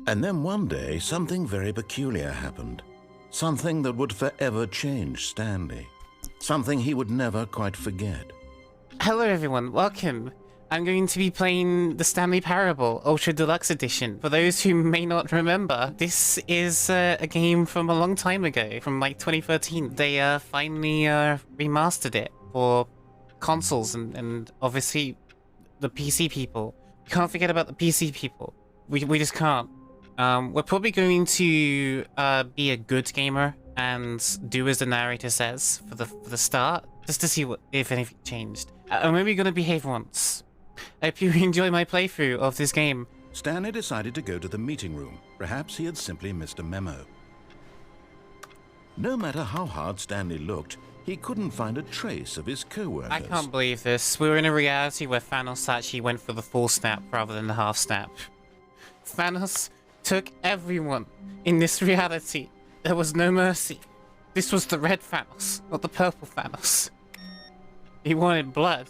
And then one day, something very peculiar happened. Something that would forever change Stanley. Something he would never quite forget. Hello everyone, welcome. I'm going to be playing the Stanley Parable Ultra Deluxe Edition. For those who may not remember, this is a game from a long time ago, from like 2013. They finally remastered it for consoles and obviously the PC people. Can't forget about the PC people. We just can't. We're probably going to be a good gamer and do as the narrator says for the start, just to see if anything changed. I'm only going to behave once. I hope you enjoy my playthrough of this game. Stanley decided to go to the meeting room. Perhaps he had simply missed a memo. No matter how hard Stanley looked, he couldn't find a trace of his co-workers. I can't believe this. We're in a reality where Thanos actually went for the full snap rather than the half snap. Thanos took everyone in this reality. There was no mercy. This was the red Thanos, not the purple Thanos. He wanted blood.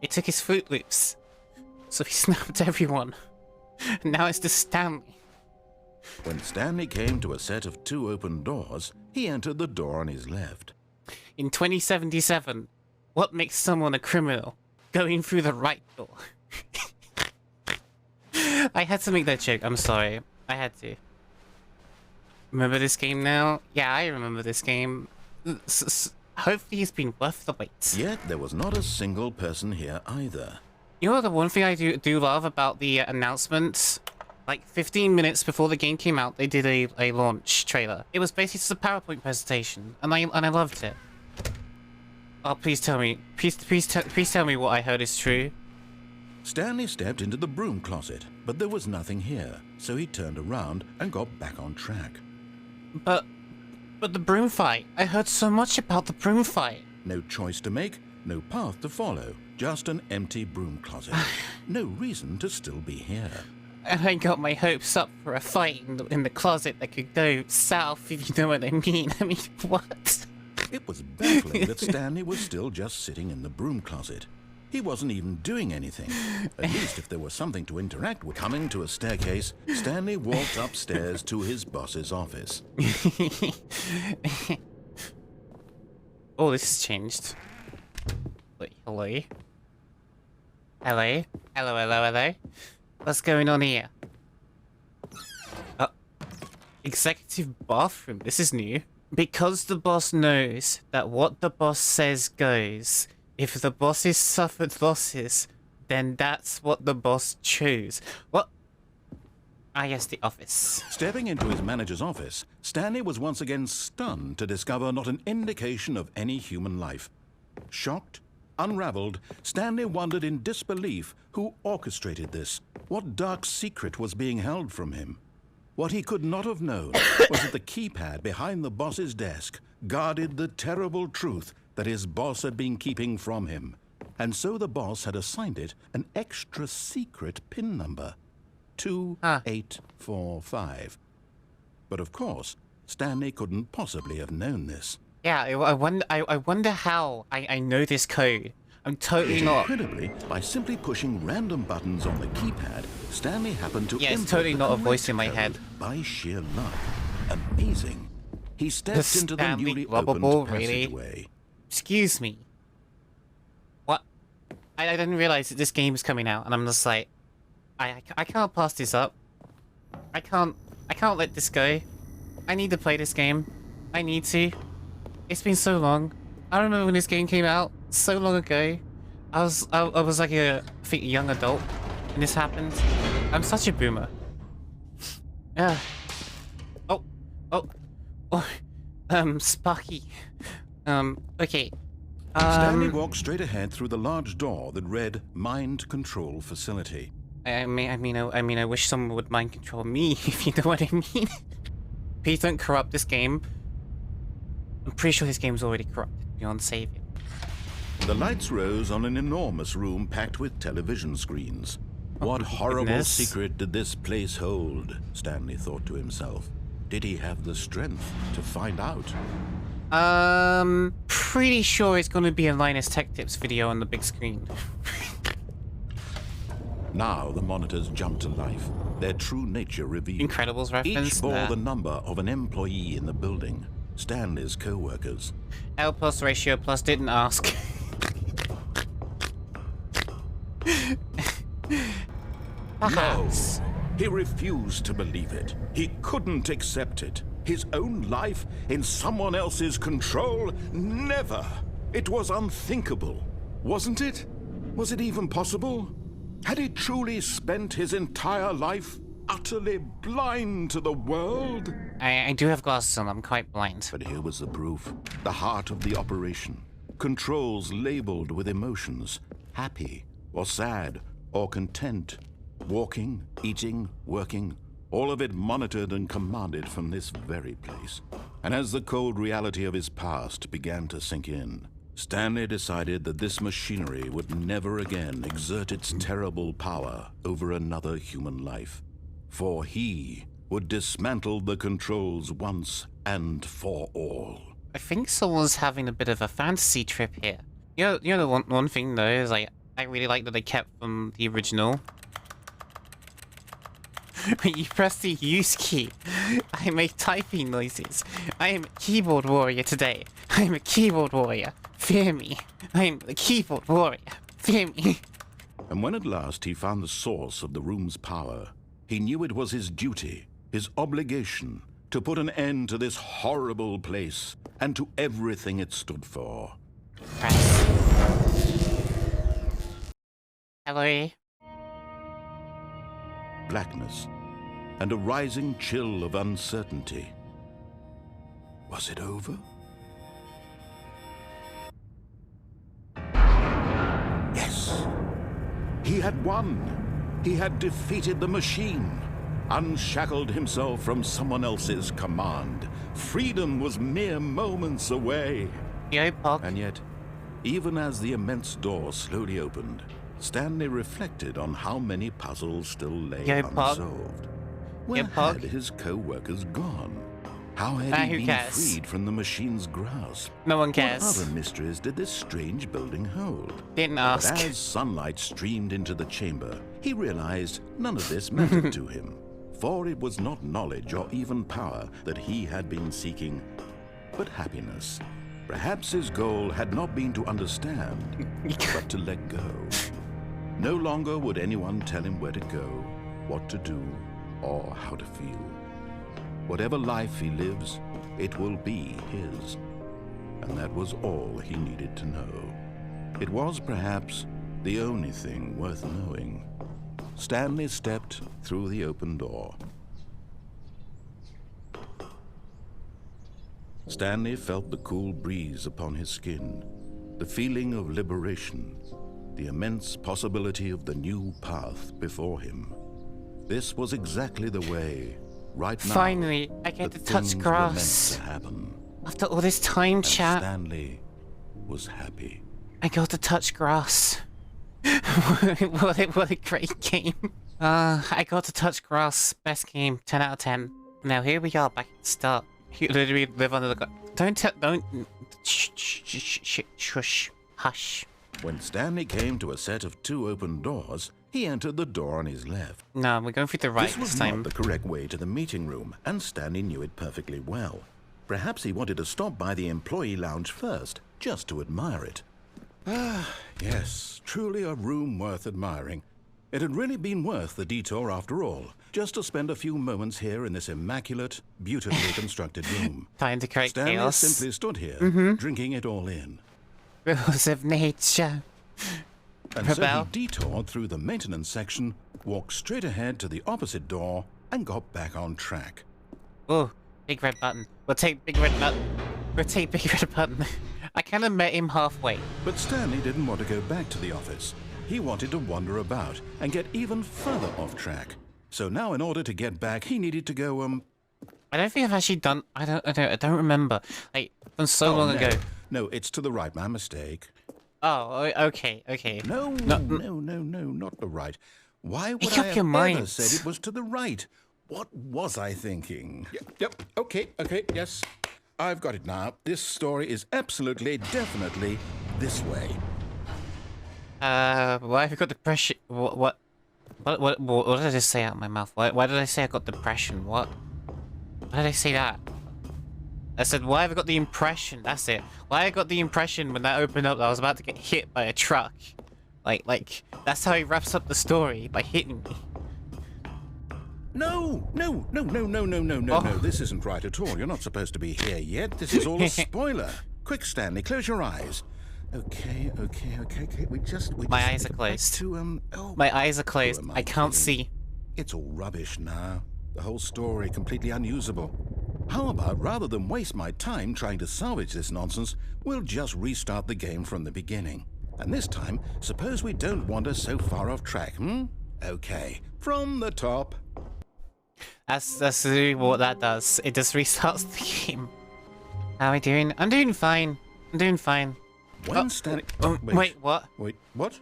He took his Fruit Loops, so he snapped everyone. And now it's just Stanley. When Stanley came to a set of 2 open doors, he entered the door on his left. In 2077, what makes someone a criminal? Going through the right door. I had to make that joke, I'm sorry. I had to. Remember this game now? Yeah, I remember this game. Hopefully it's been worth the wait. Yet there was not a single person here either. You know the one thing I do love about the announcement? Like 15 minutes before the game came out, they did a launch trailer. It was basically just a PowerPoint presentation, and I loved it. Oh, please tell me, please tell me what I heard is true. Stanley stepped into the broom closet, but there was nothing here, so he turned around and got back on track. But the broom fight. I heard so much about the broom fight. No choice to make, no path to follow, just an empty broom closet. No reason to still be here. And I got my hopes up for a fight in the closet that could go south, if you know what I mean. I mean, what? It was baffling that Stanley was still just sitting in the broom closet. He wasn't even doing anything. At least if there was something to interact with. Coming to a staircase, Stanley walked upstairs to his boss's office. Oh, this has changed. Wait, hello? Hello? Hello, hello, hello? What's going on here? Executive bathroom. This is new. Because the boss knows that what the boss says goes. If the bosses suffered losses, then that's what the boss chose. What? Ah, yes, the office. Stepping into his manager's office, Stanley was once again stunned to discover not an indication of any human life. Shocked, unraveled, Stanley wondered in disbelief who orchestrated this. What dark secret was being held from him? What he could not have known was that the keypad behind the boss's desk guarded the terrible truth that his boss had been keeping from him. And so the boss had assigned it an extra secret PIN number. 2845. But of course, Stanley couldn't possibly have known this. Yeah, I wonder how I know this code. I'm totally not. Incredibly, by simply pushing random buttons on the keypad, Stanley happened to it's totally not a voice in my head. By sheer luck. Amazing. He stepped into the newly Glubbable, opened passageway. really? Excuse me. What? I didn't realize that this game is coming out, and I'm just like, I can't pass this up. I can't let this go. I need to play this game. I need to. It's been so long. I remember when this game came out so long ago. I was like I think a young adult when this happened. I'm such a boomer. Yeah. Sparky. Okay. Stanley walked straight ahead through the large door that read Mind Control Facility. I wish someone would mind control me, if you know what I mean. Please don't corrupt this game. I'm pretty sure this game's already corrupted beyond saving. The lights rose on an enormous room packed with television screens. What horrible secret did this place hold? Stanley thought to himself. Did he have the strength to find out? Pretty sure it's gonna be a Linus Tech Tips video on the big screen. Now the monitors jumped to life, their true nature revealed. Incredibles reference. Each bore the number of an employee in the building, Stanley's co-workers. L plus ratio plus didn't ask. Perhaps. No, he refused to believe it. He couldn't accept it. His own life in someone else's control? Never! It was unthinkable. Wasn't it? Was it even possible? Had he truly spent his entire life utterly blind to the world? I do have glasses on, I'm quite blind. But here was the proof. The heart of the operation. Controls labeled with emotions. Happy, or sad, or content. Walking, eating, working. All of it monitored and commanded from this very place. And as the cold reality of his past began to sink in, Stanley decided that this machinery would never again exert its terrible power over another human life. For he would dismantle the controls once and for all. I think someone's having a bit of a fantasy trip here. You know the one thing though is I really like that they kept from the original. When you press the use key, I make typing noises. I am a keyboard warrior today. I am a keyboard warrior. Fear me. I am the keyboard warrior. Fear me. And when at last he found the source of the room's power, he knew it was his duty, his obligation, to put an end to this horrible place and to everything it stood for. Press. Hello. Blackness and a rising chill of uncertainty. Was it over? Yes. He had won. He had defeated the machine, unshackled himself from someone else's command. Freedom was mere moments away. Yo, Pog. And yet, even as the immense door slowly opened, Stanley reflected on how many puzzles still lay unsolved. Where had his co-workers gone? How had he been freed from the machine's grasp? No one cares. What other mysteries did this strange building hold? Didn't ask. But as sunlight streamed into the chamber, he realized none of this mattered to him. For it was not knowledge or even power that he had been seeking, but happiness. Perhaps his goal had not been to understand, but to let go. No longer would anyone tell him where to go, what to do, or how to feel. Whatever life he lives, it will be his. And that was all he needed to know. It was perhaps the only thing worth knowing. Stanley stepped through the open door. Stanley felt the cool breeze upon his skin, the feeling of liberation, the immense possibility of the new path before him. This was exactly the way, right now, finally, I get to touch grass. After all this time, chat. Stanley was happy. I got to touch grass. what a great game. I got to touch grass. Best game, 10 out of 10. Now here we are, back at the start. You literally live under the... Don't... Shush. Hush. When Stanley came to a set of 2 open doors, he entered the door on his left. No, we're going through the right this was this time. Not the correct way to the meeting room, and Stanley knew it perfectly well. Perhaps he wanted to stop by the employee lounge first, just to admire it. Ah, yes, truly a room worth admiring. It had really been worth the detour after all, just to spend a few moments here in this immaculate, beautifully constructed room. Time to create Stanley chaos. simply stood here, drinking it all in. Rules of nature. And so he detoured through the maintenance section, walked straight ahead to the opposite door, and got back on track. Oh, big red button. We'll take big red button. We'll take big red button. I kind of met him halfway. But Stanley didn't want to go back to the office. He wanted to wander about and get even further off track. So now in order to get back, he needed to go, I don't think I've actually done... I don't remember. Like, from so long ago. No, it's to the right. My mistake. Oh, okay. No, not the right. Why would I have ever said it was to the right? What was I thinking? Yep, okay, yes. I've got it now. This story is absolutely, definitely this way. Why have you got the pressure? What? What did I just say out of my mouth? Why did I say I got depression? What? Why did I say that? I said, why have I got the impression? That's it. Why I got the impression when that opened up that I was about to get hit by a truck. Like, that's how he wraps up the story, by hitting me. No. This isn't right at all. You're not supposed to be here yet. This is all a spoiler. Quick, Stanley, close your eyes. Okay. We just My eyes are closed. My eyes are closed. I can't see. It's all rubbish now. The whole story completely unusable. How about, rather than waste my time trying to salvage this nonsense, we'll just restart the game from the beginning. And this time, suppose we don't wander so far off track, Okay, from the top. That's literally what that does. It just restarts the game. How are we doing? I'm doing fine. When Stanley... Wait, what? Wait, what?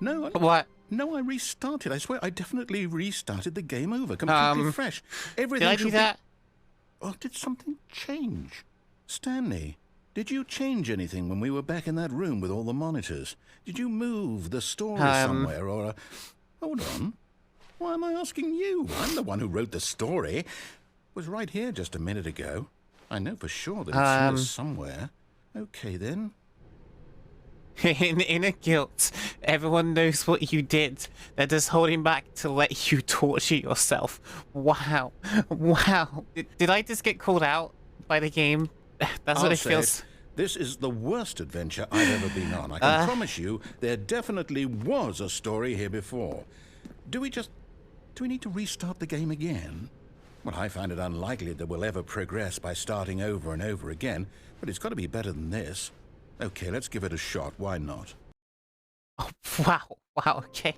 No, What? No, I restarted. I swear, I definitely restarted the game over, completely fresh. Everything Did I do that? Oh, did something change? Stanley, did you change anything when we were back in that room with all the monitors? Did you move the story somewhere, or... Hold on. Why am I asking you? I'm the one who wrote the story. It was right here just a minute ago. I know for sure that it's here somewhere. Okay, then. In inner guilt, everyone knows what you did. They're just holding back to let you torture yourself. Wow. Did I just get called out by the game? That's what it feels. This is the worst adventure I've ever been on. I can promise you there definitely was a story here before. Do we need to restart the game again? Well, I find it unlikely that we'll ever progress by starting over and over again, but it's got to be better than this. Okay, let's give it a shot. Why not? Oh, wow, okay.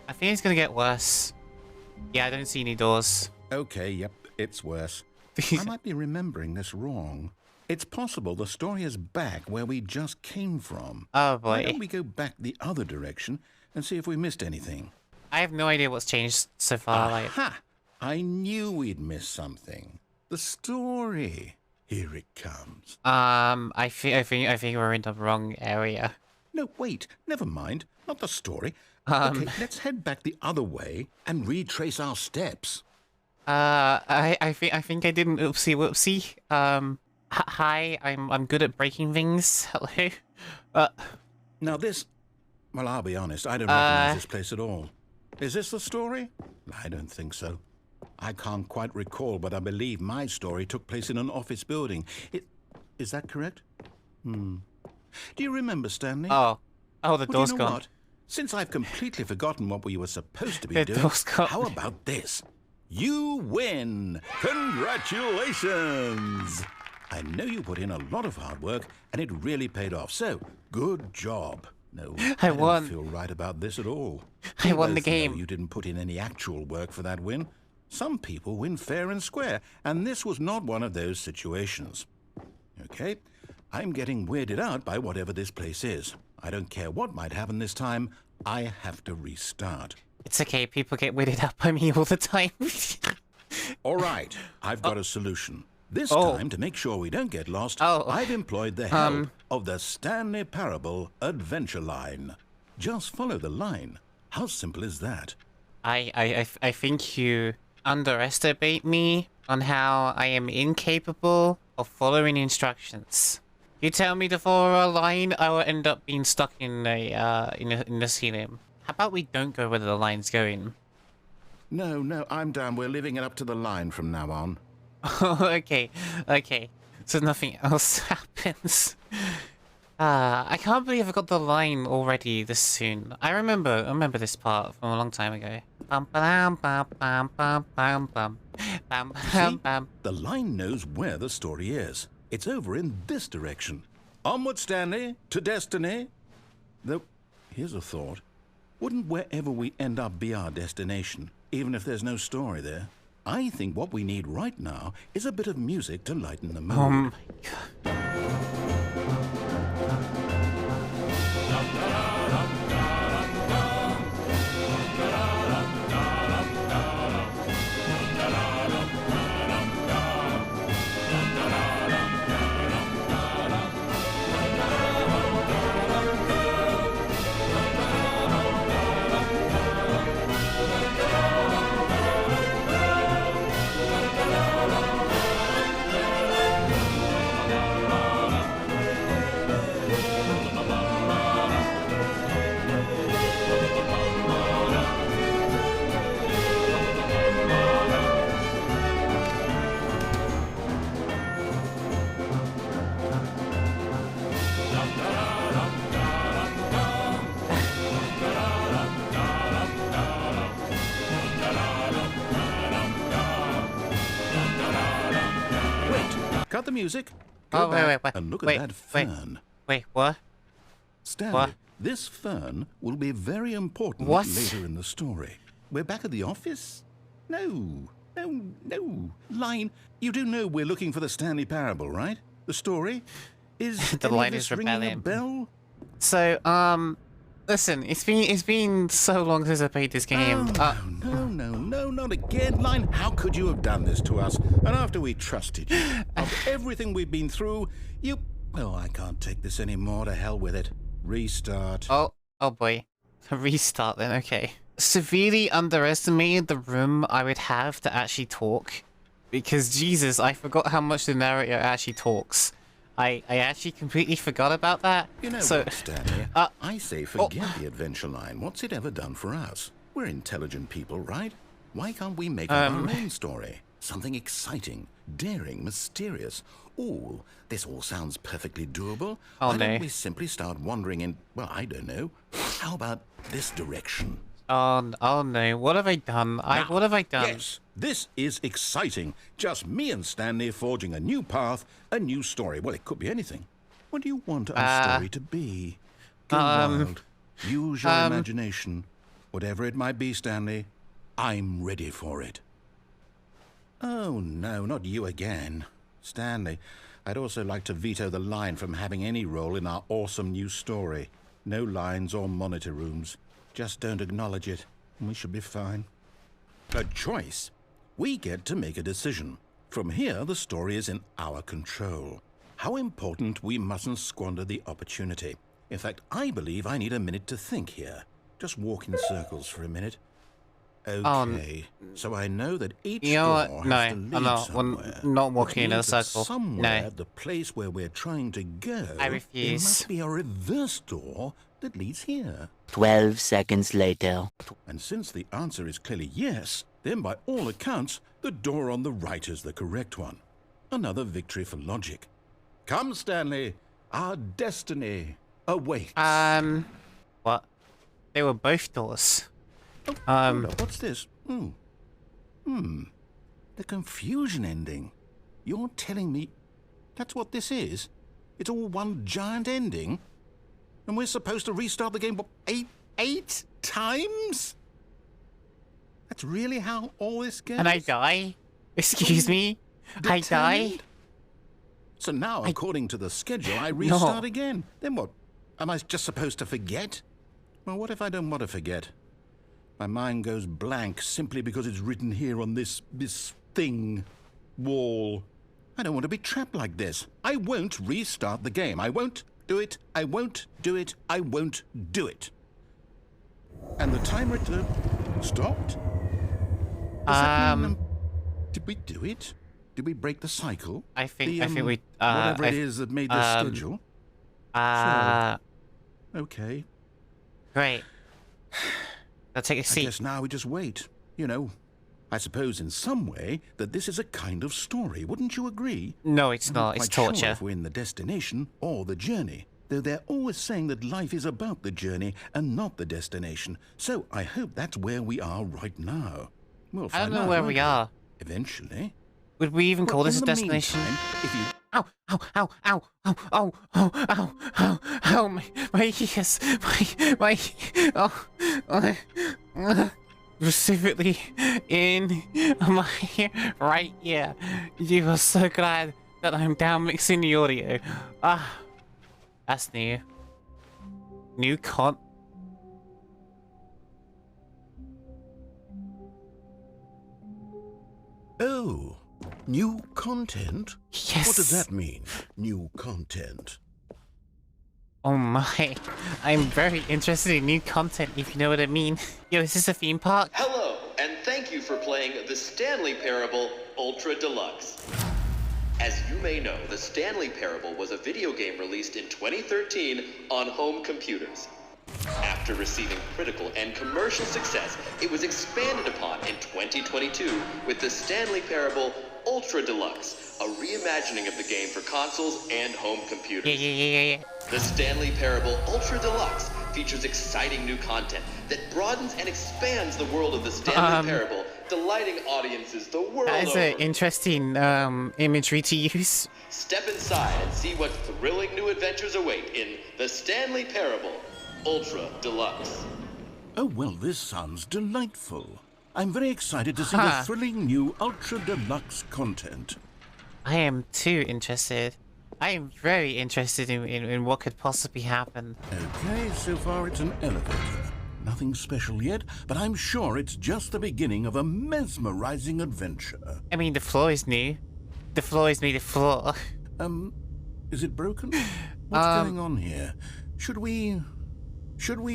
I think it's gonna get worse. Yeah, I don't see any doors. Okay, yep, it's worse. I might be remembering this wrong. It's possible the story is back where we just came from. Oh, boy. Why don't we go back the other direction and see if we missed anything? I have no idea what's changed so far. Aha! I knew we'd miss something. The story. Here it comes. I think we're in the wrong area. No, wait. Never mind. Not the story. Okay, let's head back the other way and retrace our steps. I think I didn't whoopsie. Hi, I'm good at breaking things. Hello. Now this... Well, I'll be honest. I don't recognize this place at all. Is this the story? I don't think so. I can't quite recall, but I believe my story took place in an office building. Is that correct? Do you remember, Stanley? Oh, the door's gone. What? Since I've completely forgotten what we were supposed to be doing, how about this? You win! Congratulations! I know you put in a lot of hard work, and it really paid off, so good job. No, I don't feel right about this at all. I won the game. You didn't put in any actual work for that win. Some people win fair and square, and this was not one of those situations. Okay, I'm getting weirded out by whatever this place is. I don't care what might happen this time. I have to restart. It's okay, people get weirded out by me all the time. All right, I've got a solution. This time, to make sure we don't get lost, I've employed the help of the Stanley Parable Adventure Line. Just follow the line. How simple is that? I think you underestimate me on how I am incapable of following instructions. You tell me to follow a line, I will end up being stuck in the ceiling. How about we don't go where the line's going? No, I'm down. We're leaving it up to the line from now on. Okay. So nothing else happens. I can't believe I got the line already this soon. I remember this part from a long time ago. The line knows where the story is. It's over in this direction. Onward, Stanley, to destiny. Though, here's a thought. Wouldn't wherever we end up be our destination, even if there's no story there? I think what we need right now is a bit of music to lighten the mood. Oh my God. cut the music. Go back and look at that fern. Wait, what? Stanley, What? this fern will be very important What? later in the story. We're back at the office? No. Line, you do know we're looking for the Stanley Parable, right? The story? Is The any line of this is ringing a rebellion. bell? So, listen, it's been so long since I played this game. No, not again. Line, how could you have done this to us? And after we trusted you, after everything we've been through, you... Oh, I can't take this anymore. To hell with it. Restart. Oh boy. Restart then, okay. Severely underestimated the room I would have to actually talk. Because, Jesus, I forgot how much the narrator actually talks. I actually completely forgot about that. You know so, what, Stanley? I say forget the adventure line. What's it ever done for us? We're intelligent people, right? Why can't we make up our own story? Something exciting, daring, mysterious. Ooh, this all sounds perfectly doable. Oh, Why no. don't we simply start wandering in, well, I don't know. How about this direction? Oh no, what have I done? What have I done? Yes, this is exciting. Just me and Stanley forging a new path, a new story. Well, it could be anything. What do you want our story to be? Go wild. Use your imagination. Whatever it might be, Stanley, I'm ready for it. Oh, no, not you again. Stanley, I'd also like to veto the line from having any role in our awesome new story. No lines or monitor rooms. Just don't acknowledge it, and we should be fine. A choice. We get to make a decision. From here, the story is in our control. How important we mustn't squander the opportunity. In fact, I believe I need a minute to think here. Just walk in circles for a minute. Okay, so I know that each You know door what? has No, to I'm lead not. somewhere. I'm not Which walking in a means that circle. somewhere No. at the place where we're trying to go, I there refuse. must be a reverse door that leads here. 12 seconds later. And since the answer is clearly yes, then by all accounts, the door on the right is the correct one. Another victory for logic. Come, Stanley, our destiny awaits. What? They were both doors. Hold up, what's this? The confusion ending. You're telling me that's what this is? It's all one giant ending? And we're supposed to restart the game, what, eight times? That's really how all this goes? And I die? Excuse me? I die? Determined? So now, according to the schedule, I restart again. Then what? Am I just supposed to forget? Well, what if I don't want to forget? My mind goes blank simply because it's written here on this thing, wall. I don't want to be trapped like this. I won't restart the game. I won't do it. I won't do it. I won't do it. And the timer stopped? Does that mean, did we do it? Did we break the cycle? I think we whatever it is that made this schedule. Okay. Great. I'll take a I seat. guess now we just wait. You know, I suppose in some way that this is a kind of story. Wouldn't you agree? No, it's not. It's Quite sure torture. if we're in the destination or the journey. Though they're always saying that life is about the journey and not the destination. So I hope that's where we are right now. We'll I find don't know out, where won't we are. Eventually. Would we even call Well, this a in the destination? meantime, if you Ow, ow, ow, ow, ow, ow, ow, ow, ow, ow, my ears, specifically in my right ear. You are so glad that I'm down mixing the audio. That's new. New con. Oh, new content? Yes. What does that mean, new content? Oh my, I'm very interested in new content, if you know what I mean. Yo, is this a theme park? Hello, and thank you for playing the Stanley Parable Ultra Deluxe. As you may know, the Stanley Parable was a video game released in 2013 on home computers. After receiving critical and commercial success, it was expanded upon in 2022 with the Stanley Parable Ultra Deluxe, a reimagining of the game for consoles and home computers. Yeah. The Stanley Parable Ultra Deluxe features exciting new content that broadens and expands the world of the Stanley Parable delighting audiences the world That is over. an interesting imagery to use. Step inside and see what thrilling new adventures await in The Stanley Parable Ultra Deluxe. Oh, well, this sounds delightful. I'm very excited to see the thrilling new Ultra Deluxe content. I am too interested. I am very interested in what could possibly happen. Okay, so far it's an elevator. Nothing special yet, but I'm sure it's just the beginning of a mesmerizing adventure. I mean, the floor is new. The floor is made of floor. Is it broken? What's going on here? Should we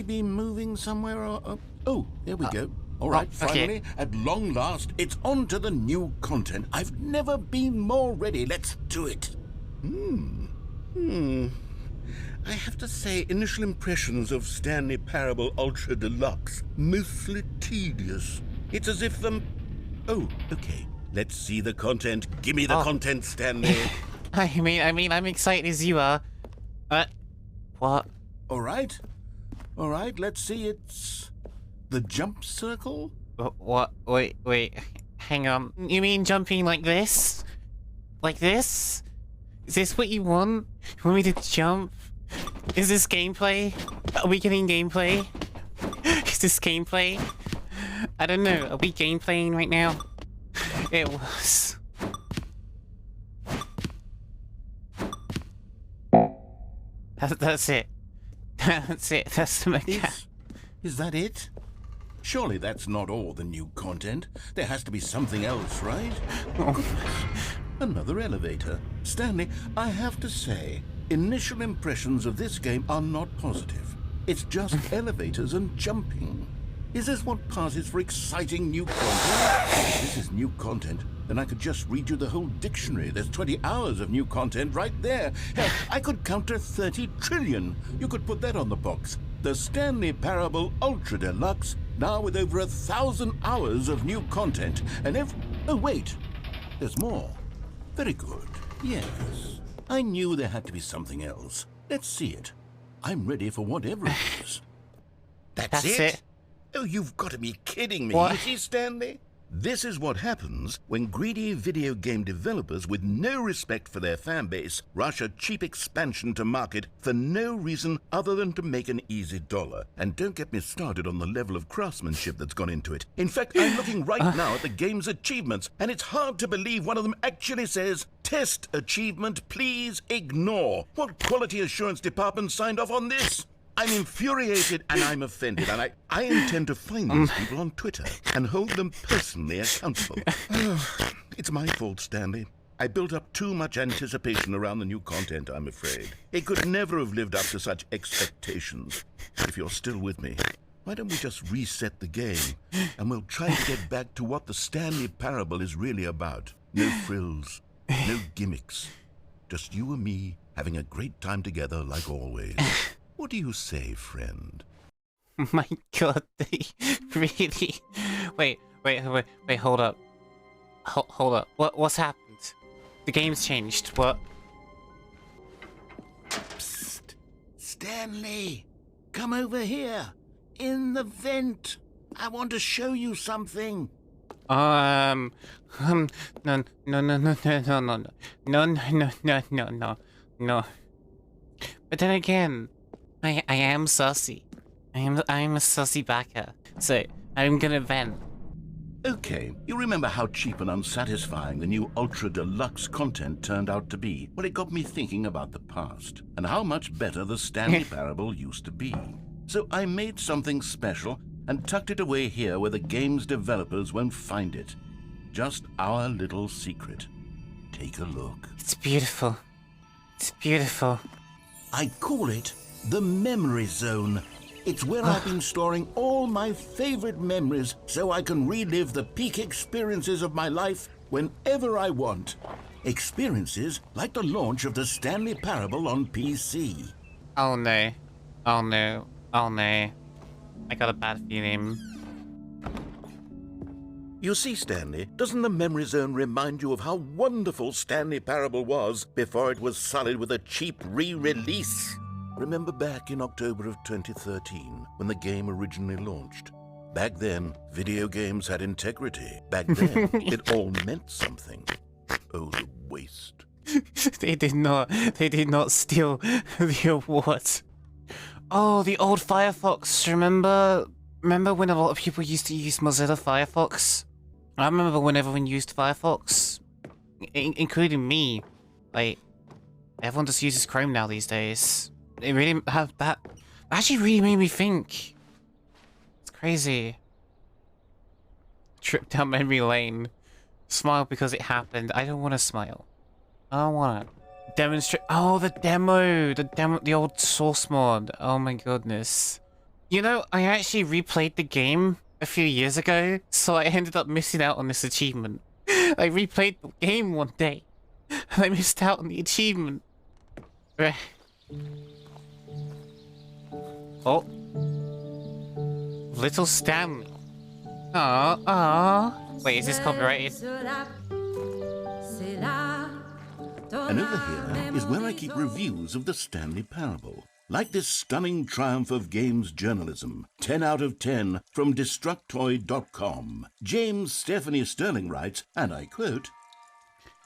be moving somewhere or... Oh, there we go. All right, finally, at long last, it's on to the new content. I've never been more ready. Let's do it. I have to say, initial impressions of Stanley Parable Ultra Deluxe, mostly tedious. It's as if Oh, okay. Let's see the content. Give me the content, Stanley. I mean, I'm excited as you are. What? All right, let's see. It's the jump circle? What? Wait. Hang on. You mean jumping like this? Like this? Is this what you want? You want me to jump? Is this gameplay? Are we getting gameplay? Is this gameplay? I don't know. Are we gameplaying right now? It was. That's it. That's it. That's the mechanic. Is that it? Surely that's not all the new content. There has to be something else, right? Goodness. Another elevator. Stanley, I have to say, initial impressions of this game are not positive. It's just elevators and jumping. Is this what passes for exciting new content? If this is new content, then I could just read you the whole dictionary. There's 20 hours of new content right there. Hell, I could count to 30 trillion. You could put that on the box. The Stanley Parable Ultra Deluxe, now with over 1,000 hours of new content. And oh, wait. There's more. Very good. Yes. I knew there had to be something else. Let's see it. I'm ready for whatever it is. That's it? Oh, you've got to be kidding me. What? You see, Stanley? This is what happens when greedy video game developers with no respect for their fan base rush a cheap expansion to market for no reason other than to make an easy dollar. And don't get me started on the level of craftsmanship that's gone into it. In fact, I'm looking right now at the game's achievements, and it's hard to believe one of them actually says, "Test achievement, please ignore." What quality assurance department signed off on this? I'm infuriated and I'm offended, and I intend to find these people on Twitter and hold them personally accountable. It's my fault, Stanley. I built up too much anticipation around the new content, I'm afraid. It could never have lived up to such expectations. If you're still with me, why don't we just reset the game and we'll try to get back to what the Stanley Parable is really about. No frills, no gimmicks. Just you and me having a great time together like always. What do you say, friend? My God, really? Wait, hold up. Hold up. What's happened? The game's changed. What? Psst. Stanley, come over here. In the vent. I want to show you something. No. But then again, I am sussy. I'm a sussy backer. So I'm gonna vent. Okay, you remember how cheap and unsatisfying the new Ultra Deluxe content turned out to be? Well, it got me thinking about the past and how much better the Stanley Parable used to be. So I made something special and tucked it away here where the game's developers won't find it. Just our little secret. Take a look. It's beautiful. It's beautiful. I call it the Memory Zone. It's where I've been storing all my favorite memories so I can relive the peak experiences of my life whenever I want. Experiences like the launch of the Stanley Parable on PC. Oh no. Oh no. Oh no. I got a bad feeling. You see, Stanley, doesn't the Memory Zone remind you of how wonderful Stanley Parable was before it was sullied with a cheap re-release? Remember back in October of 2013, when the game originally launched? Back then, video games had integrity. Back then, it all meant something. Oh, the waste. They did not steal the awards. Oh, the old Firefox. Remember when a lot of people used to use Mozilla Firefox? I remember when everyone used Firefox, including me. Like, everyone just uses Chrome now these days. It really that actually really made me think. It's crazy. Trip down memory lane. Smile because it happened. I don't want to smile. I don't want to demonstrate. Oh, the demo, the old source mod. Oh my goodness. You know, I actually replayed the game a few years ago, so I ended up missing out on this achievement. I replayed the game one day, and I missed out on the achievement. Oh. Little Stanley. Aww. Wait, is this copyrighted? And over here is where I keep reviews of the Stanley Parable. Like this stunning triumph of games journalism, 10 out of 10 from Destructoid.com. James Stephanie Sterling writes, and I quote,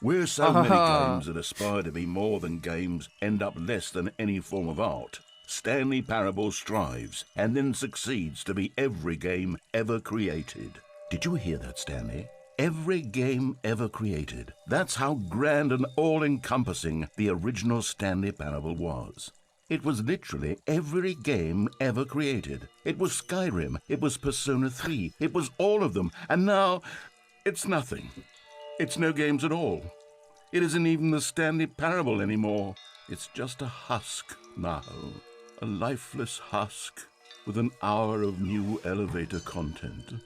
"Where so many games that aspire to be more than games end up less than any form of art, Stanley Parable strives and then succeeds to be every game ever created." Did you hear that, Stanley? Every game ever created. That's how grand and all-encompassing the original Stanley Parable was. It was literally every game ever created. It was Skyrim, it was Persona 3, it was all of them, and now it's nothing. It's no games at all. It isn't even the Stanley Parable anymore. It's just a husk now. A lifeless husk with an hour of new elevator content.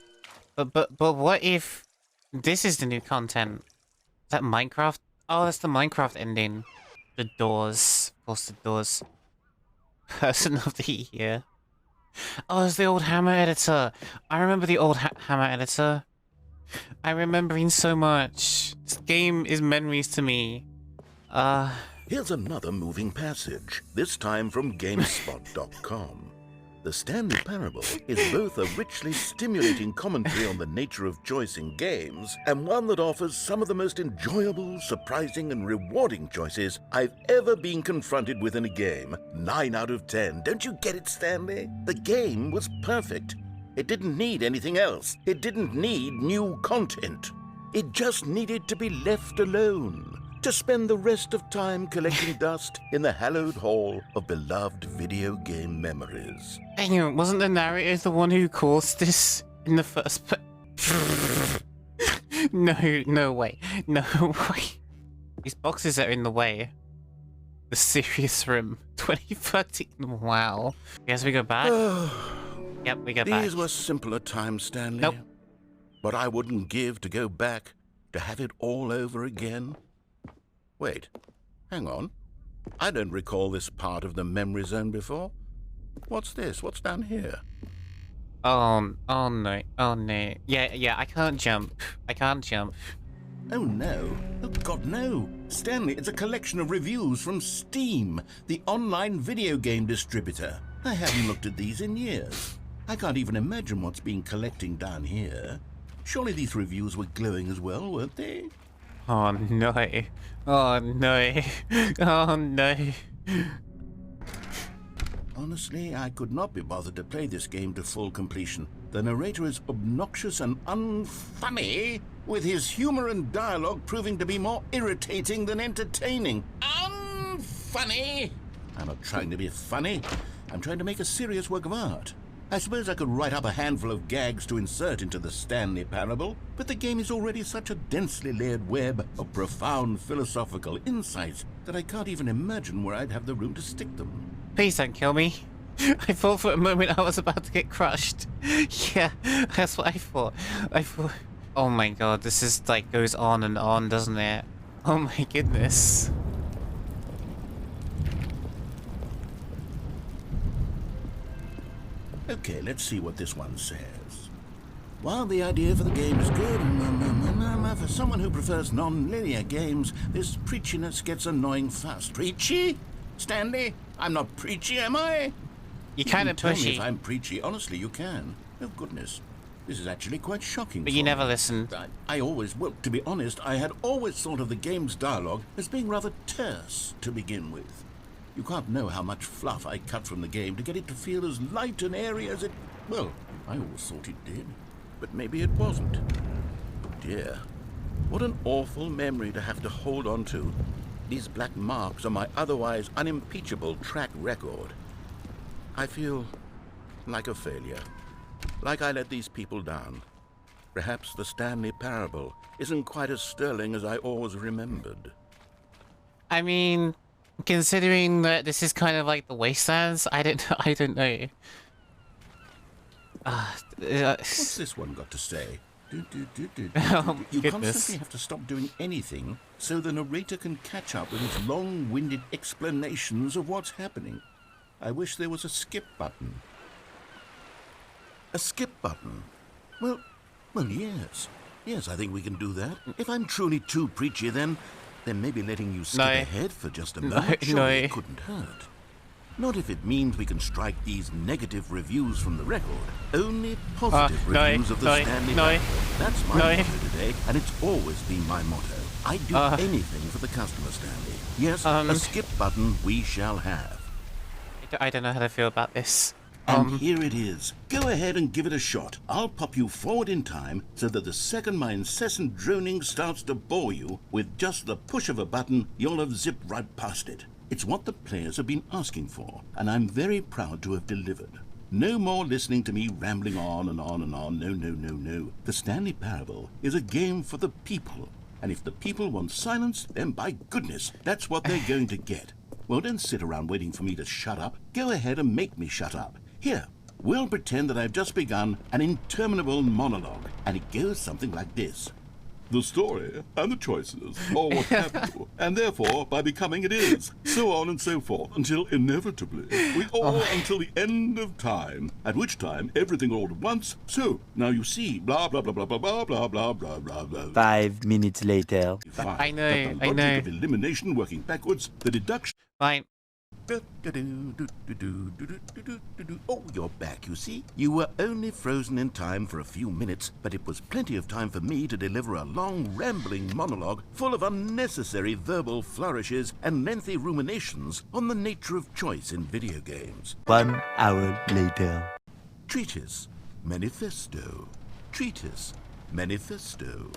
But what if this is the new content? Is that Minecraft? Oh, that's the Minecraft ending. The doors. Of course, the doors. Person of the year. Oh, it's the old Hammer editor. I remember the old Hammer editor. I'm remembering so much. This game is memories to me. Here's another moving passage, this time from GameSpot.com. The Stanley Parable is both a richly stimulating commentary on the nature of choice in games and one that offers some of the most enjoyable, surprising, and rewarding choices I've ever been confronted with in a game. 9 out of 10. Don't you get it, Stanley? The game was perfect. It didn't need anything else. It didn't need new content. It just needed to be left alone, to spend the rest of time collecting dust in the hallowed hall of beloved video game memories. Anyway, wasn't the narrator the one who caused this in the first place? No way. No way. These boxes are in the way. The serious room. 2013. Wow. Guess we go back? Yep, we go back. These were simpler times, Stanley. Nope. But I wouldn't give to go back, to have it all over again. Wait, hang on. I don't recall this part of the memory zone before. What's this? What's down here? Oh no. Yeah, I can't jump. Oh no. Oh God, no. Stanley, it's a collection of reviews from Steam, the online video game distributor. I haven't looked at these in years. I can't even imagine what's been collecting down here. Surely these reviews were glowing as well, weren't they? Oh no. Oh no. Oh no. Honestly, I could not be bothered to play this game to full completion. The narrator is obnoxious and unfunny, with his humor and dialogue proving to be more irritating than entertaining. Unfunny! I'm not trying to be funny. I'm trying to make a serious work of art. I suppose I could write up a handful of gags to insert into the Stanley Parable, but the game is already such a densely layered web of profound philosophical insights that I can't even imagine where I'd have the room to stick them. Please don't kill me. I thought for a moment I was about to get crushed. Yeah, that's what I thought. Oh my god, this is like goes on and on, doesn't it? Oh my goodness. Okay, let's see what this one says. While the idea for the game is good, for someone who prefers non-linear games, this preachiness gets annoying fast. Preachy? Stanley? I'm not preachy, am I? You're kind of Tell me pushy. if I'm preachy. Honestly, you can. Oh, goodness. This is actually quite shocking. But you for never me. listen. I always, well, to be honest, I had always thought of the game's dialogue as being rather terse to begin with. You can't know how much fluff I cut from the game to get it to feel as light and airy as it... Well, I always thought it did. But maybe it wasn't. Dear, what an awful memory to have to hold on to. These black marks on my otherwise unimpeachable track record. I feel like a failure. Like I let these people down. Perhaps the Stanley Parable isn't quite as sterling as I always remembered. I mean, considering that this is kind of like the Wastelands, I don't know. What's this one got to say? Oh, You goodness. constantly have to stop doing anything so the narrator can catch up with his long-winded explanations of what's happening. I wish there was a skip button. A skip button? Well, yes. Yes, I think we can do that. If I'm truly too preachy, then maybe letting you skip No. ahead for just a moment surely no. it couldn't hurt. Not if it means we can strike these negative reviews from the record. Only positive no, reviews of the no, Stanley no, Parable. That's my no. motto today, and it's always been my motto. I'd do anything for the customer, Stanley. Yes, a skip button we shall have. I don't know how to feel about this. And here it is. Go ahead and give it a shot. I'll pop you forward in time so that the second my incessant droning starts to bore you, with just the push of a button, you'll have zipped right past it. It's what the players have been asking for, and I'm very proud to have delivered. No more listening to me rambling on and on and on. No. The Stanley Parable is a game for the people. And if the people want silence, then by goodness, that's what they're going to get. Well, don't sit around waiting for me to shut up. Go ahead and make me shut up. Here, we'll pretend that I've just begun an interminable monologue, and it goes something like this. The story and the choices are what have you, and therefore, by becoming it is, so on and so forth, until inevitably, we all until the end of time, at which time everything all at once, so, now you see, blah, blah, blah, blah, blah, blah, blah, blah, blah, blah, blah. 5 minutes later. I know, The logic of elimination working backwards, the deduction... Fine. Oh, you're back, you see. You were only frozen in time for a few minutes, but it was plenty of time for me to deliver a long, rambling monologue full of unnecessary verbal flourishes and lengthy ruminations on the nature of choice in video games. 1 hour later. Treatise, manifesto. Treatise, manifesto.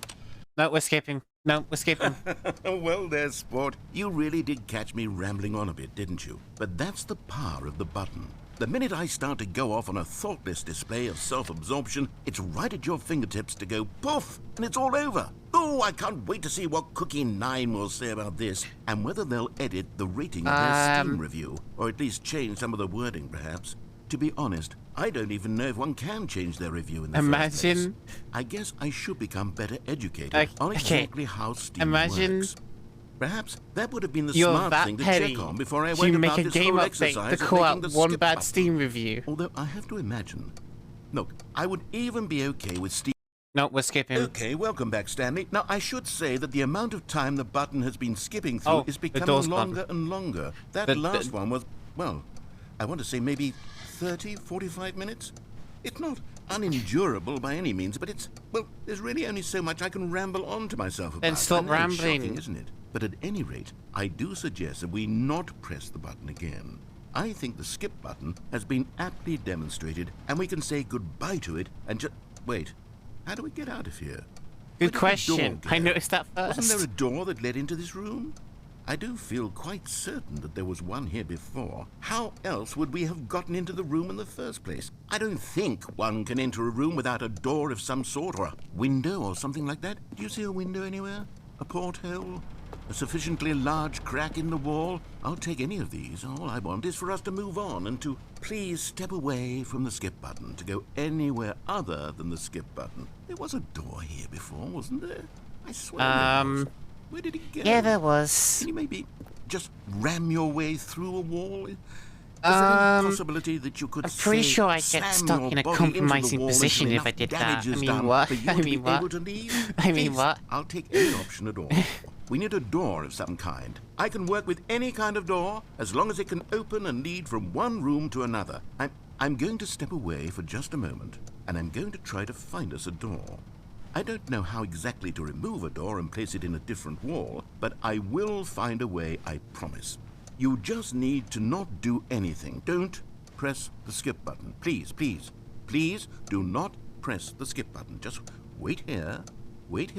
No, we're skipping. No, we're skipping. Well there, sport. You really did catch me rambling on a bit, didn't you? But that's the power of the button. The minute I start to go off on a thoughtless display of self-absorption, it's right at your fingertips to go poof, and it's all over. Oh, I can't wait to see what Cookie 9 will say about this, and whether they'll edit the rating of their Steam review, or at least change some of the wording, perhaps. To be honest, I don't even know if one can change their review in the first place. I guess I should become better educated on exactly how Steam works. Perhaps that would have been the smart thing to check on before I went about this whole exercise to call of out making the one skip bad button. Steam review. Although I have to imagine. Look, I would even be okay with Steam. No, we're skipping. Okay, welcome back, Stanley. Now, I should say that the amount of time the button has been skipping through is becoming longer and longer. That last one was, well, I want to say maybe 30, 45 minutes? It's not unendurable by any means, but it's, well, there's really only so much I can ramble on to myself about. Then stop I know it's rambling. shocking, isn't it? But at any rate, I do suggest that we not press the button again. I think the skip button has been aptly demonstrated, and we can say goodbye to it and just... Wait, how do we get out of here? Where Good did the question. door go? I noticed that Wasn't there a first. door that led into this room? I do feel quite certain that there was one here before. How else would we have gotten into the room in the first place? I don't think one can enter a room without a door of some sort, or a window or something like that. Do you see a window anywhere? A porthole? A sufficiently large crack in the wall? I'll take any of these. All I want is for us to move on and to please step away from the skip button, to go anywhere other than the skip button. There was a door here before, wasn't there? I swear there was. Where did it go? Yeah, there was. Can you maybe just ram your way through a wall? Is there any possibility that you could I'm pretty say, sure I'd get slam stuck your in a body into the compromising wall position until if I enough did that. damage I is mean, done what? for you I to mean, be what? able to leave? I mean, Please, what? I'll take any option at all. We need a door of some kind. I can work with any kind of door as long as it can open and lead from one room to another. I'm going to step away for just a moment. and I'm going to try to find us a door. I don't know how exactly to remove a door and place it in a different wall, but I will find a way, I promise. You just need to not do anything. Don't press the skip button. Please, please, please do not press the skip button. Just wait here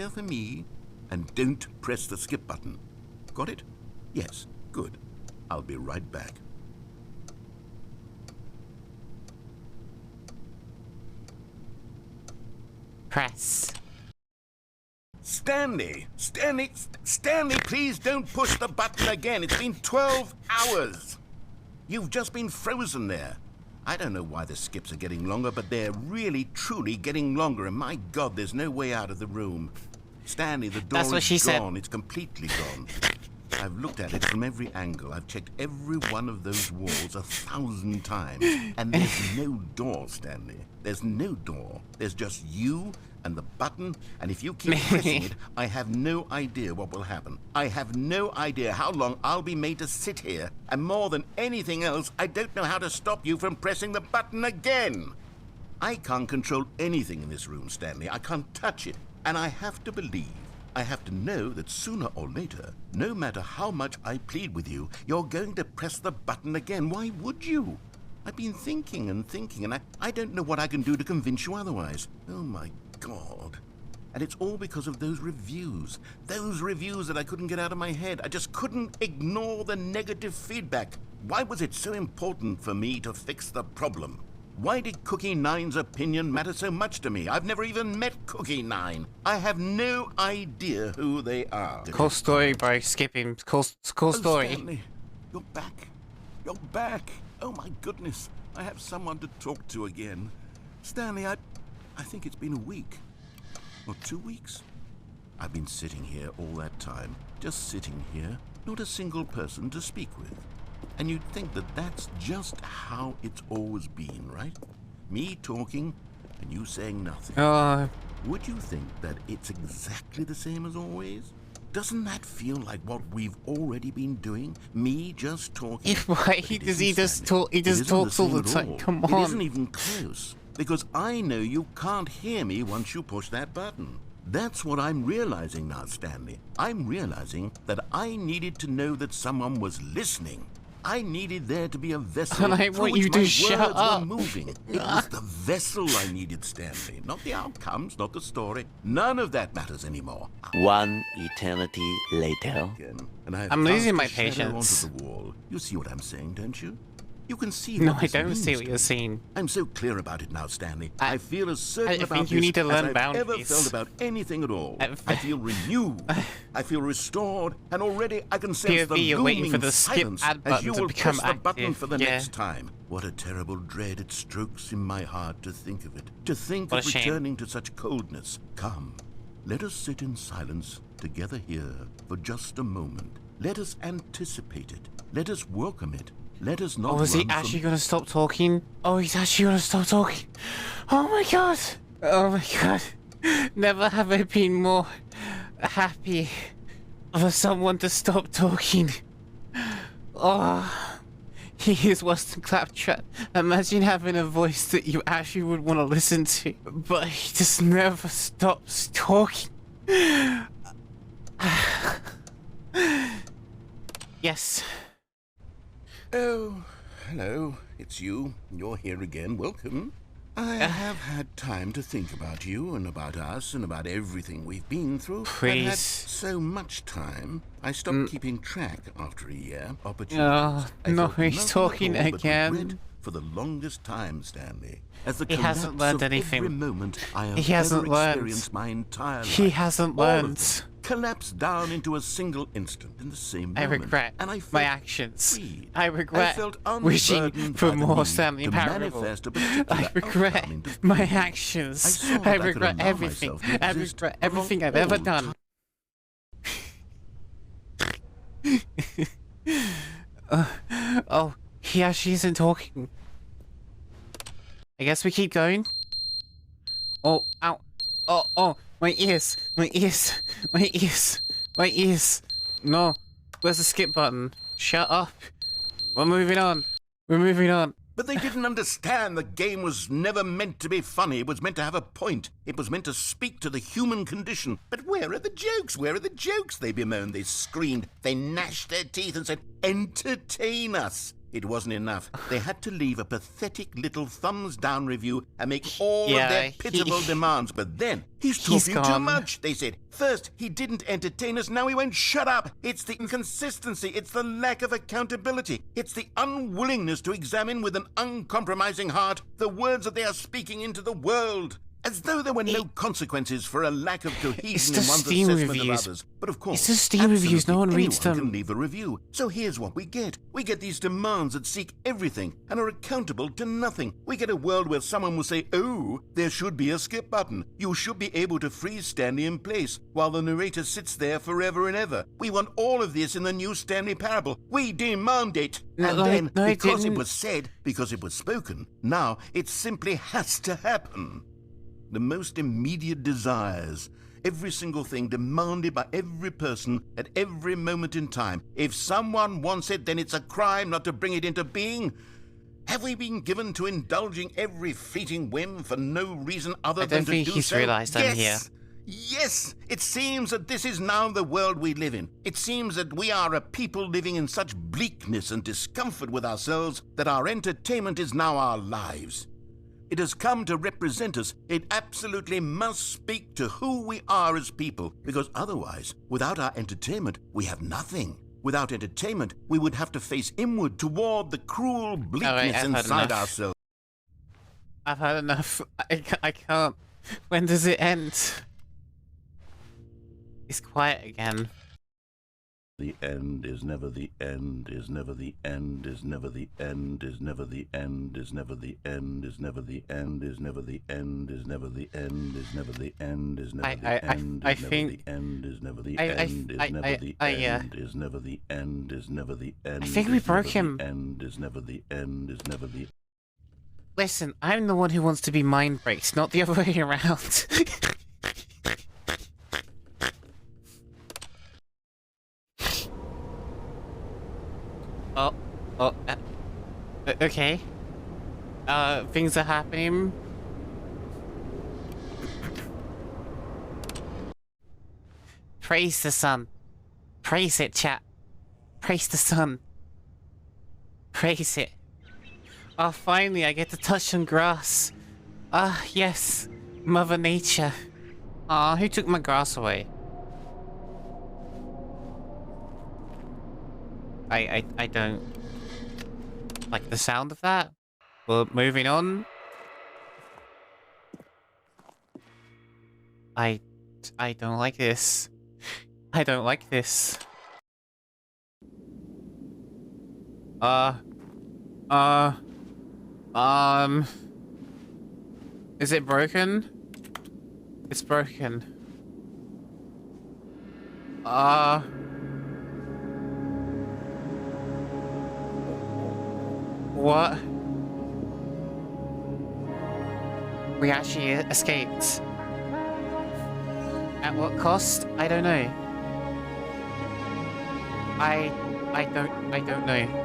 for me, and don't press the skip button. Got it? Yes, good. I'll be right back. Press. Stanley, please don't push the button again. It's been 12 hours. You've just been frozen there. I don't know why the skips are getting longer, but they're really, truly getting longer. And my God, there's no way out of the room. Stanley, the door is gone. It's completely gone. I've looked at it from every angle. I've checked every one of those walls 1,000 times. And there's no door, Stanley. There's no door. There's just you and the button, and if you keep pressing it, I have no idea what will happen. I have no idea how long I'll be made to sit here, and more than anything else, I don't know how to stop you from pressing the button again. I can't control anything in this room, Stanley. I can't touch it, and I have to believe, I have to know that sooner or later, no matter how much I plead with you, you're going to press the button again. Why would you? I've been thinking and thinking, and I don't know what I can do to convince you otherwise. Oh, my God. And it's all because of those reviews that I couldn't get out of my head. I just couldn't ignore the negative feedback. Why was it so important for me to fix the problem? Why did Cookie Nine's opinion matter so much to me? I've never even met Cookie Nine. I have no idea who they are. Cool story, bro. Skip him. Cool story. Stanley, you're back. You're back. Oh my goodness. I have someone to talk to again. Stanley, I think it's been a week. Or 2 weeks. I've been sitting here all that time. Just sitting here. Not a single person to speak with. And you'd think that that's just how it's always been, right? Me talking and you saying nothing. Would you think that it's exactly the same as always? Doesn't that feel like what we've already been doing? Me just talking. Why does he just talk? He just talks all the time. Come on. It isn't even close. Because I know you can't hear me once you push that button. That's what I'm realizing now, Stanley. I'm realizing that I needed to know that someone was listening. I needed there to be a vessel and I want you to shut up. Moving. It was the vessel I needed, Stanley. Not the outcomes, not the story. None of that matters anymore. One eternity later. And I'm losing my patience. Onto the wall. You see what I'm saying, don't you? You can see. No, I don't see what you're saying. I'm so clear about it now, Stanley. I feel as certain about think you need to learn boundaries. I've ever felt about anything at all. I feel renewed. I feel restored, and already I can sense the you're waiting for the skip silence ad button as you to will become press the button active. for the next time. What a terrible dread it strokes in my heart to think of it. To think of returning to such coldness. Come, let us sit in silence together here for just a moment. Let us anticipate it. Let us welcome it. Let us not. Oh, is he actually going to stop talking? Oh, he's actually going to stop talking. Oh my God. Oh my God. Never have I been more happy for someone to stop talking. Oh, he is worse than Claptrap. Imagine having a voice that you actually would want to listen to, but he just never stops talking. Yes. Oh, hello. It's you. You're here again. Welcome. I have had time to think about you and about us and about everything we've been through. Please. I've had so much time. I stopped keeping track after a year. Opportunities. No, he's talking again. For the longest time, Stanley. As the He hasn't learned anything. Every moment I have He hasn't ever learned. experienced my entire life. He hasn't learned. Collapsed down into a single instant in the same moment. I regret and I felt my actions. freed. I regret felt wishing unburdened for by the more need Stanley to Parable. manifest a particular I regret outcome into my being. actions. saw that I could regret allow everything. myself to I exist regret for everything I've all ever done. Oh, he actually isn't talking. I guess we keep going. Oh, ow. Oh, my ears. My ears. My ears. My ears. No. Where's the skip button? Shut up. We're moving on. We're moving on. But they didn't understand the game was never meant to be funny. It was meant to have a point. It was meant to speak to the human condition. But where are the jokes? Where are the jokes? They bemoaned, they screamed, they gnashed their teeth and said, entertain us. It wasn't enough. They had to leave a pathetic little thumbs-down review and make all of their pitiful demands. But then, he's talking too much, they said. First, he didn't entertain us, now he won't shut up. It's the inconsistency, it's the lack of accountability. It's the unwillingness to examine with an uncompromising heart the words that they are speaking into the world. As though there were no consequences for a lack of cohesion in one's assessment of others. But of course, it's just Steam reviews, no one reads them. Can leave a review. So here's what we get. We get these demands that seek everything and are accountable to nothing. We get a world where someone will say, oh, there should be a skip button. You should be able to freeze Stanley in place while the narrator sits there forever and ever. We want all of this in the new Stanley Parable. We demand it. And then, because it was said, because it was spoken, now it simply has to happen. The most immediate desires, every single thing demanded by every person at every moment in time. If someone wants it, then it's a crime not to bring it into being. Have we been given to indulging every fleeting whim for no reason other than to do so? I don't think he's realized I'm here. Yes, it seems that this is now the world we live in. It seems that we are a people living in such bleakness and discomfort with ourselves that our entertainment is now our lives. It has come to represent us. It absolutely must speak to who we are as people, because otherwise, without our entertainment, we have nothing. Without entertainment, we would have to face inward toward the cruel bleakness inside ourselves. I've had enough. I can't. When does it end? It's quiet again. The end is never the end, is never the end, is never the end, is never the end, is never the end, is never the end, is never the end, is never the end, is never the end, is never the end, I think the end, is never the end, is never the end, is never the end, is never the end. I think we broke him. End is never the end, is never the. Listen, I'm the one who wants to be mind breaks, not the other way around. Okay. Things are happening. Praise the sun. Praise it, chat. Praise the sun. Praise it. Oh, finally, I get to touch some grass. Ah, yes. Mother Nature. Aw, who took my grass away? I don't like the sound of that. Well, moving on. I don't like this. I don't like this. Is it broken? It's broken. What? We actually escaped. At what cost? I don't know. I don't know.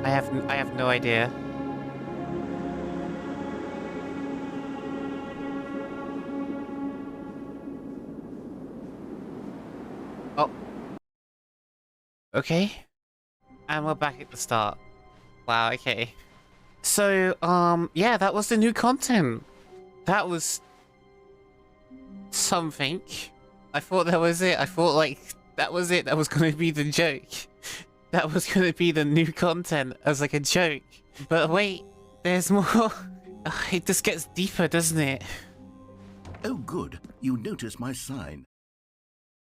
I have no idea. Oh. Okay. And we're back at the start. Wow, okay. So, yeah, that was the new content. That was something. I thought that was it. I thought, like, that was it. That was going to be the joke. That was going to be the new content as, like, a joke. But wait, there's more. It just gets deeper, doesn't it? Oh, good. You noticed my sign.